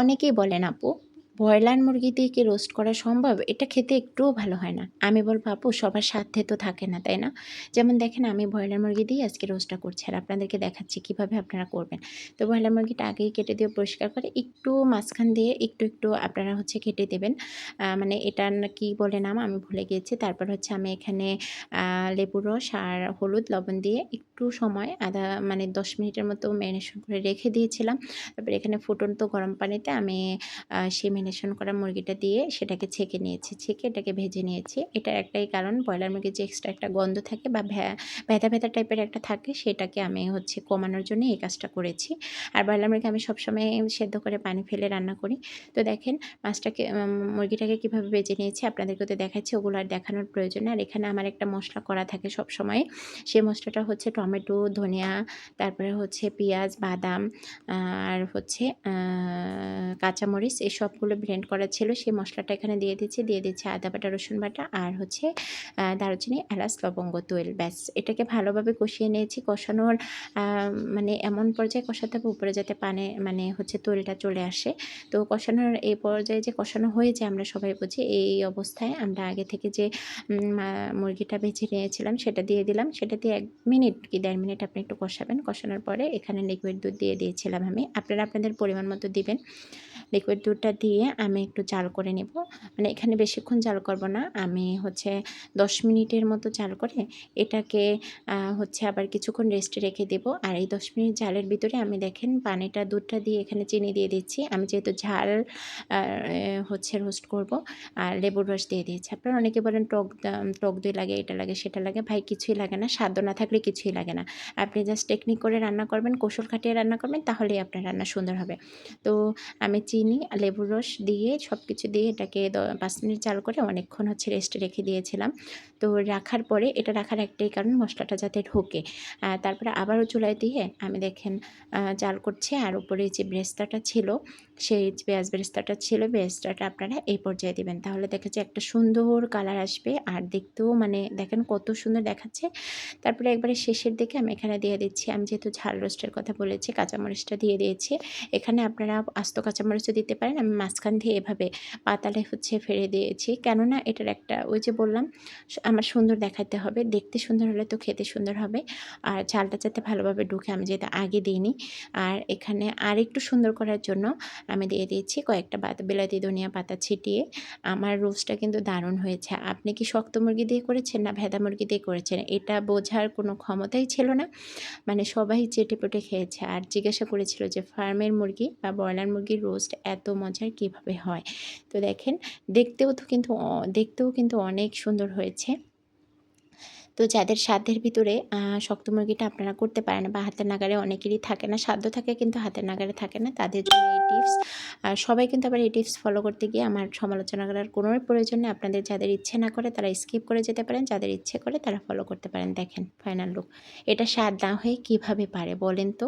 অনেকেই বলেন আপু, ব্রয়লার মুরগি দিয়ে কি রোস্ট করা সম্ভব? এটা খেতে একটুও ভালো হয় না। আমি বলবো আপু সবার সাধ্যে তো থাকে না, তাই না? যেমন দেখেন আমি ব্রয়লার মুরগি দিয়ে আজকে রোস্টটা করছি আর আপনাদেরকে দেখাচ্ছি কিভাবে আপনারা করবেন। তো ব্রয়লার মুরগিটা আগেই কেটে দিয়ে পরিষ্কার করে একটু মাঝখান দিয়ে একটু আপনারা হচ্ছে কেটে দেবেন। মানে এটার না কি বলে নাম আমি ভুলে গিয়েছি। তারপর হচ্ছে আমি এখানে লেবুর রস আর হলুদ, লবণ দিয়ে একটু সময় মানে ১০ মিনিটের মতো ম্যারিনেশন করে রেখে দিয়েছিলাম। তারপরে এখানে ফুটন্ত গরম পানিতে আমি সেই ম্যারিনেশন করা মুরগিটা দিয়ে সেটাকে ছেঁকে নিয়েছি। ছেঁকে এটাকে ভেজে নিয়েছি। এটার একটাই কারণ ব্রয়লার মুরগির যে এক্সট্রা একটা গন্ধ থাকে বা ভ্যাদা টাইপের একটা থাকে সেটাকে আমি হচ্ছে কমানোর জন্য এই কাজটা করেছি। আর ব্রয়লার মুরগি আমি সবসময় সেদ্ধ করে পানি ফেলে রান্না করি। তো দেখেন মাছটাকে মুরগিটাকে কীভাবে ভেজে নিয়েছি আপনাদেরকে তো দেখাচ্ছি, ওগুলো আর দেখানোর প্রয়োজন নেই। আর এখানে আমার একটা মশলা করা থাকে সবসময়। সেই মশলাটা হচ্ছে টমেটো, ধনিয়া, তারপরে হচ্ছে পেঁয়াজ, বাদাম আর হচ্ছে কাঁচামরিচ এই সবগুলো ব্লেন্ড করা ছিল। সেই মশলাটা এখানে দিয়ে দিচ্ছি আদা বাটা, রসুন বাটা আর হচ্ছে দারুচিনি, এলাচ, লবঙ্গ, তৈল, ব্যাস। এটাকে ভালোভাবে কষিয়ে নিয়েছি। কষানোর মানে এমন পর্যায়ে কষাতে হবে উপরে যাতে মানে হচ্ছে তৈলটা চলে আসে। তো কষানোর এই পর্যায়ে যে কষানো হয়েছে আমরা সবাই বুঝি। এই অবস্থায় আমরা আগে থেকে যে মুরগিটা ভেজে নিয়েছিলাম সেটা দিয়ে দিলাম। সেটা দিয়ে ১ মিনিট কি ১.৫ মিনিট আপনি একটু কষাবেন। কষানোর পরে এখানে লিকুইড দুধ দিয়ে দিয়েছিলাম আমি। আপনারা আপনাদের পরিমাণ মতো দিবেন। লিকুইড দুধটা দিয়ে আমি একটু জাল করে নেব। মানে এখানে বেশিক্ষণ জাল করব না। আমি হচ্ছে ১০ মিনিটের মতো জাল করে এটাকে হচ্ছে আবার কিছুক্ষণ রেস্টে রেখে দেব। আর এই ১০ মিনিট জালের ভিতরে আমি দেখেন পানিটা দুধটা দিয়ে এখানে চিনি দিয়ে দিচ্ছি। আমি যেহেতু ঝাল হচ্ছে রোস্ট করব আর লেবুর রস দিয়ে দিয়েছি। আপনারা অনেকে বলেন টক দই লাগে, এটা লাগে, সেটা লাগে। ভাই কিছুই লাগে না। স্বাদ না থাকলে কিছুই লাগে না। আপনি জাস্ট টেকনিক করে রান্না করবেন, কৌশল খাটিয়ে রান্না করবেন তাহলেই আপনার রান্না সুন্দর হবে। তো আমি চিনি আর লেবুর রস দিয়ে সবকিছু দিয়ে এটাকে ৫ মিনিট জাল করে অনেকক্ষণ হচ্ছে রেস্টে রেখে দিয়েছিলাম। তো রাখার পরে এটা রাখার একটাই কারণ মশলাটা যাতে ঢোকে। তারপরে আবারও চুলায় দিয়ে আমি দেখেন জাল করছি আর উপরে যে বেরেস্তাটা ছিল সেই পেঁয়াজ বেরেস্তাটা ছিল, বেরেস্তাটা আপনারা এই পর্যায়ে দিবেন। তাহলে দেখা যায় একটা সুন্দর কালার আসবে আর দেখতেও মানে দেখেন কত সুন্দর দেখাচ্ছে। তারপরে একবারে শেষের দিকে আমি এখানে দিয়ে দিচ্ছি, আমি যেহেতু ঝাল রোস্টের কথা বলেছি কাঁচামরিচটা দিয়ে দিয়েছি। এখানে আপনারা আস্ত কাঁচামরিচও দিতে পারেন। আমি মাঝখান দিয়ে এভাবে পাতালে হচ্ছে ফেলে দিয়েছি। কেননা এটার একটা ওই যে বললাম আমার সুন্দর দেখাতে হবে। দেখতে সুন্দর হলে তো খেতে সুন্দর হবে। আর ঝালটা যাতে ভালোভাবে ঢুকে আমি যেহেতু আগে দিইনি। আর এখানে আরেকটু সুন্দর করার জন্য আমি দিয়ে দিয়েছি কয়েকটা বিলাতি ধনিয়া পাতা ছিটিয়ে। আমার রোস্টটা কিন্তু দারুণ হয়েছে। আপনি কি শক্ত মুরগি দিয়ে করেছেন না ভেদা মুরগি দিয়ে করেছেন? এটা বোঝার কোনো ক্ষমতাই ছিল না। মানে সবাই চেটেপুটে খেয়েছে আর জিজ্ঞাসা করেছিল যে ফার্মের মুরগি বা ব্রয়লার মুরগির রোস্ট এত মজার কিভাবে হয়? তো দেখেন দেখতেও কিন্তু অনেক সুন্দর হয়েছে। তো যাদের সাধ্যের ভিতরে শক্ত মুরগিটা আপনারা করতে পারেন বা হাতের নাগালে অনেকেরই থাকে না, সাধ্য থাকে কিন্তু হাতের নাগালে থাকে না, তাদের জন্য এই টিপস। আর সবাই কিন্তু আবার এই টিপস ফলো করতে গিয়ে আমার সমালোচনা করার কোনো প্রয়োজন নেই। আপনাদের যাদের ইচ্ছে না করে তারা স্কিপ করে যেতে পারেন, যাদের ইচ্ছে করে তারা ফলো করতে পারেন। দেখেন ফাইনাল লুক। এটা স্বাদ না হয়ে কীভাবে পারে বলেন তো?